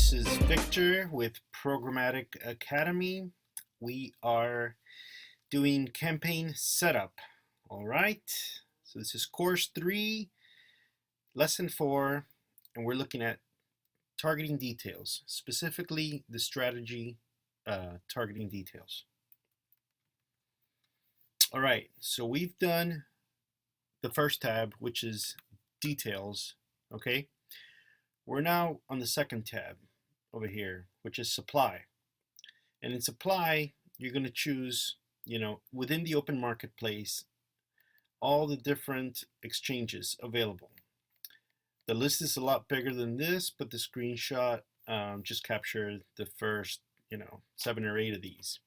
This is Victor with Programmatic Academy. We are doing campaign setup. All right. So this is course 3, lesson 4, and we're looking at targeting details, specifically the strategy targeting details. All right. So we've done the first tab, which is details. Okay. We're now on the second tab over here, which is supply. And in supply, you're going to choose, within the open marketplace, all the different exchanges available. The list is a lot bigger than this, but the screenshot just captured the first, 7 or 8 of these.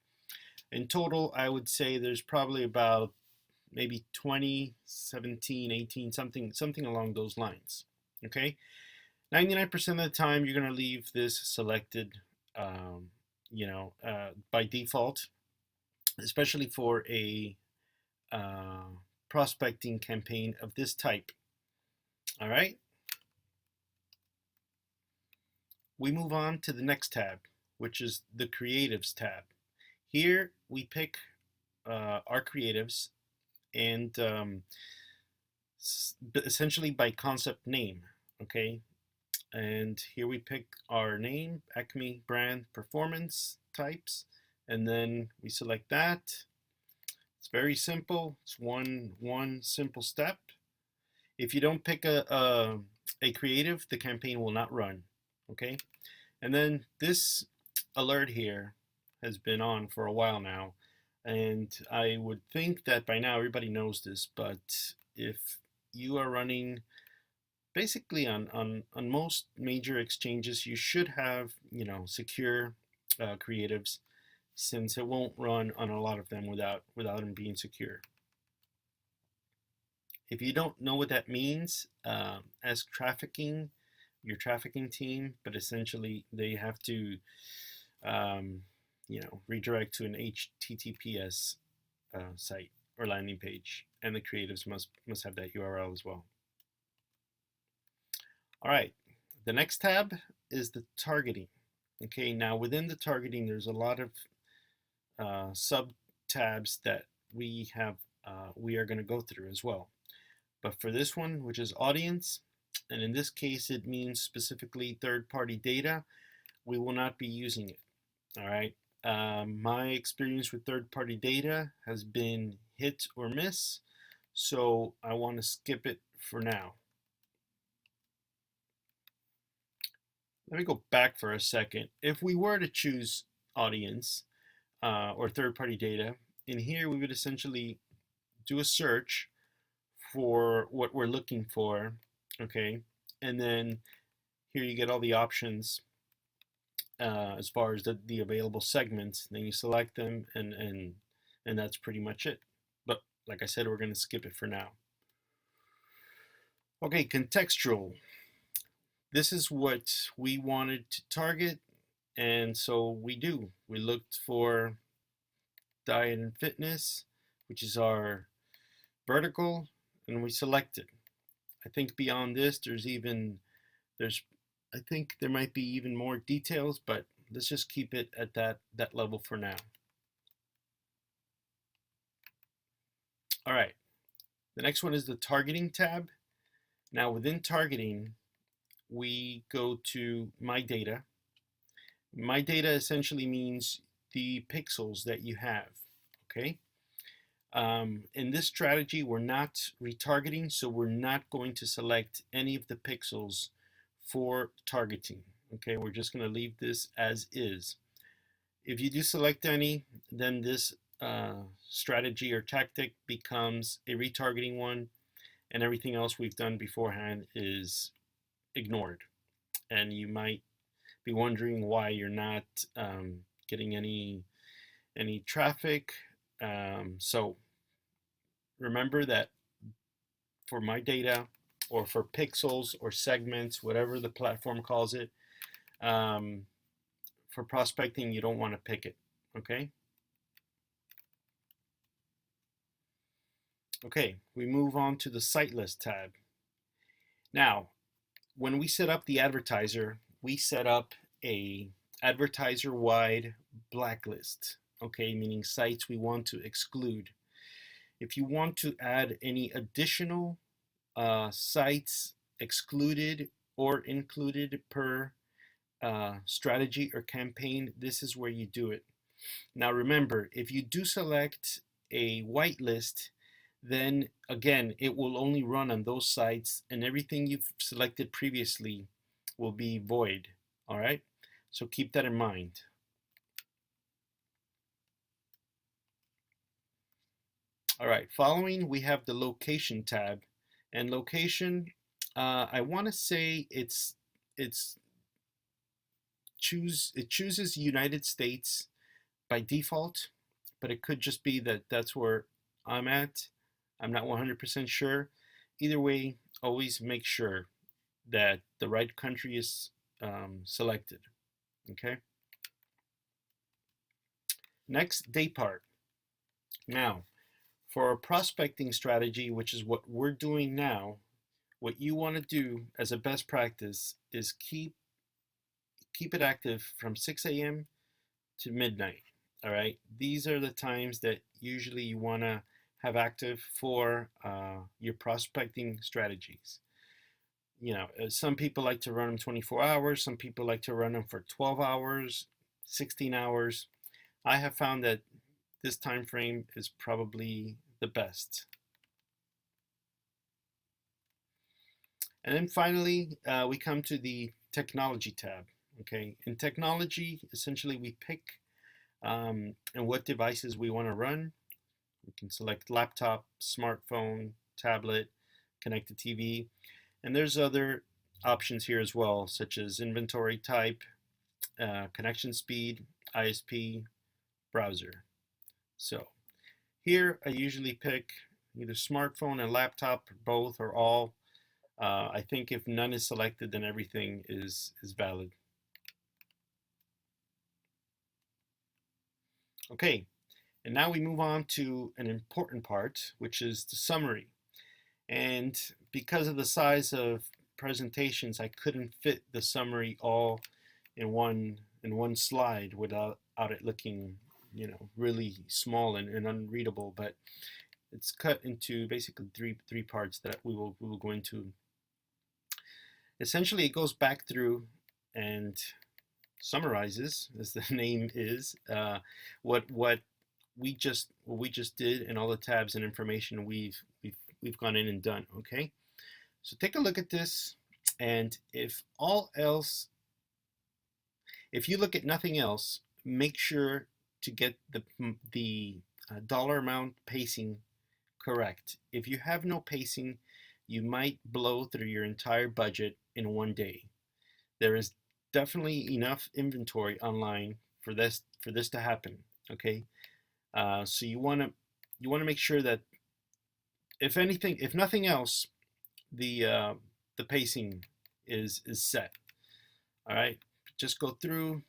In total, I would say there's probably about maybe 20, 17, 18, something along those lines. Okay. 99% of the time, you're going to leave this selected, by default, especially for a prospecting campaign of this type. All right. We move on to the next tab, which is the creatives tab. Here we pick our creatives and essentially by concept name. Okay. And here we pick our name, Acme brand performance types, and then we select that. It's very simple. It's one simple step. If you don't pick a creative, the campaign will not run. Okay, and then this alert here has been on for a while now, and I would think that by now everybody knows this, but if you are running basically on most major exchanges, you should have secure creatives, since it won't run on a lot of them without them being secure. If you don't know what that means, as your trafficking team, but essentially they have to redirect to an HTTPS site or landing page, and the creatives must have that URL as well. All right, the next tab is the targeting. Okay, now within the targeting, there's a lot of sub tabs that we are going to go through as well. But for this one, which is audience, and in this case, it means specifically third-party data, we will not be using it. All right, my experience with third-party data has been hit or miss, so I want to skip it for now. Let me go back for a second. If we were to choose audience or third-party data, in here we would essentially do a search for what we're looking for, okay? And then here you get all the options as far as the available segments. Then you select them, and that's pretty much it. But like I said, we're going to skip it for now. Okay, contextual. This is what we wanted to target, and so we do. We looked for diet and fitness, which is our vertical, and we selected. I think beyond this, I think there might be even more details, but let's just keep it at that level for now. All right, the next one is the targeting tab. Now within targeting, we go to My Data. My Data essentially means the pixels that you have, okay? In this strategy, we're not retargeting, so we're not going to select any of the pixels for targeting, okay? We're just going to leave this as is. If you do select any, then this strategy or tactic becomes a retargeting one, and everything else we've done beforehand is ignored. And you might be wondering why you're not getting any traffic. So remember that for My Data, or for pixels or segments, whatever the platform calls it, for prospecting, you don't want to pick it, okay? Okay, we move on to the site list tab. Now, when we set up the advertiser, we set up a advertiser-wide blacklist, okay, meaning sites we want to exclude. If you want to add any additional sites excluded or included per strategy or campaign, this is where you do it. Now remember, if you do select a whitelist, then again, it will only run on those sites and everything you've selected previously will be void. All right, so keep that in mind. All right, following we have the location tab, and location, I want to say it's it chooses United States by default, but it could just be that that's where I'm at. I'm not 100% sure. Either way, always make sure that the right country is selected. Okay. Next, day part. Now, for a prospecting strategy, which is what we're doing now, what you want to do as a best practice is keep it active from 6 a.m. to midnight. All right, these are the times that usually you want to have active for your prospecting strategies. You know, some people like to run them 24 hours, some people like to run them for 12 hours, 16 hours. I have found that this time frame is probably the best. And then finally, we come to the technology tab. Okay, in technology, essentially we pick and what devices we want to run. We can select laptop, smartphone, tablet, connected TV, and there's other options here as well, such as inventory type, connection speed, ISP, browser. So here I usually pick either smartphone and laptop, both or all. I think if none is selected, then everything is valid. Okay, and now we move on to an important part, which is the summary. And because of the size of presentations, I couldn't fit the summary all in one slide without it looking, you know, really small and unreadable. But it's cut into basically three parts that we will go into. Essentially, it goes back through and summarizes, as the name is, what we just did and all the tabs and information we've gone in and done. Okay, so take a look at this, and if you look at nothing else, make sure to get the dollar amount pacing correct. If you have no pacing, you might blow through your entire budget in one day. There is definitely enough inventory online for this to happen. Okay, so you want to make sure that if nothing else, the pacing is set. All right, just go through,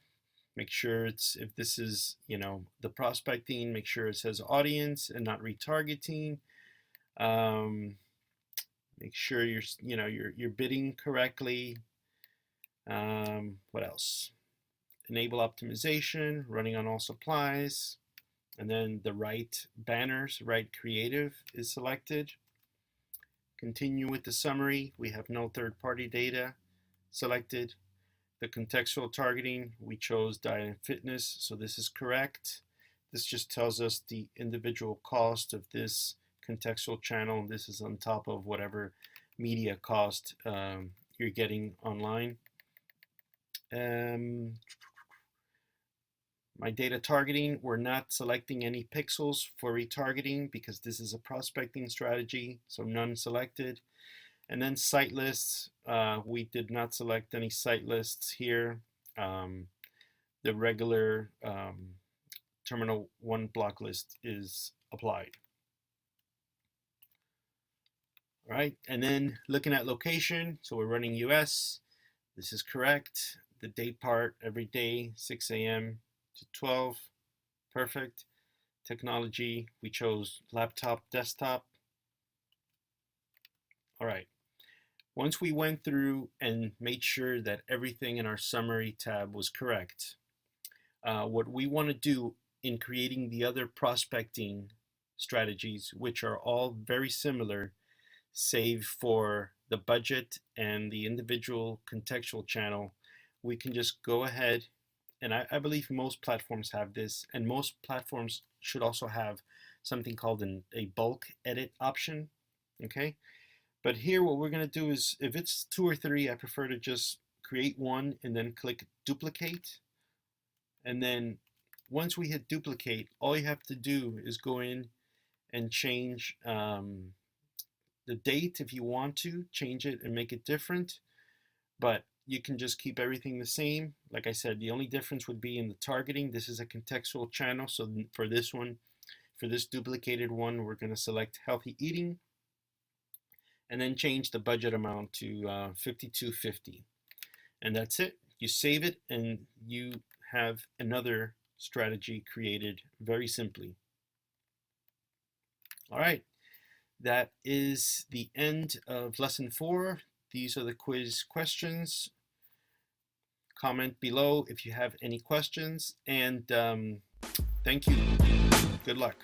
make sure if this is, you know, the prospecting, make sure it says audience and not retargeting. Make sure you're bidding correctly. What else? Enable optimization, running on all supplies, and then the right banners, right creative is selected. Continue with the summary. We have no third-party data selected. The contextual targeting, we chose diet and fitness, so this is correct. This just tells us the individual cost of this contextual channel. This is on top of whatever media cost you're getting online. My data targeting, we're not selecting any pixels for retargeting because this is a prospecting strategy, so none selected. And then site lists, we did not select any site lists here. The regular Terminal 1 block list is applied. All right, and then looking at location, so we're running US. This is correct. The day part, every day, 6 a.m. to 12. Perfect. Technology, we chose laptop, desktop. All right. Once we went through and made sure that everything in our summary tab was correct, what we want to do in creating the other prospecting strategies, which are all very similar, save for the budget and the individual contextual channel, we can just go ahead, and I believe most platforms have this, and most platforms should also have something called a bulk edit option. Okay, but here what we're going to do is, if it's 2 or 3, I prefer to just create one and then click duplicate. And then once we hit duplicate, all you have to do is go in and change the date. If you want to change it and make it different, but you can just keep everything the same. Like I said, the only difference would be in the targeting. This is a contextual channel, so for this one, for this duplicated one, we're going to select healthy eating and then change the budget amount to $52.50, and that's it. You save it and you have another strategy created very simply. All right, that is the end of lesson 4. These are the quiz questions. Comment below if you have any questions, and thank you. Good luck.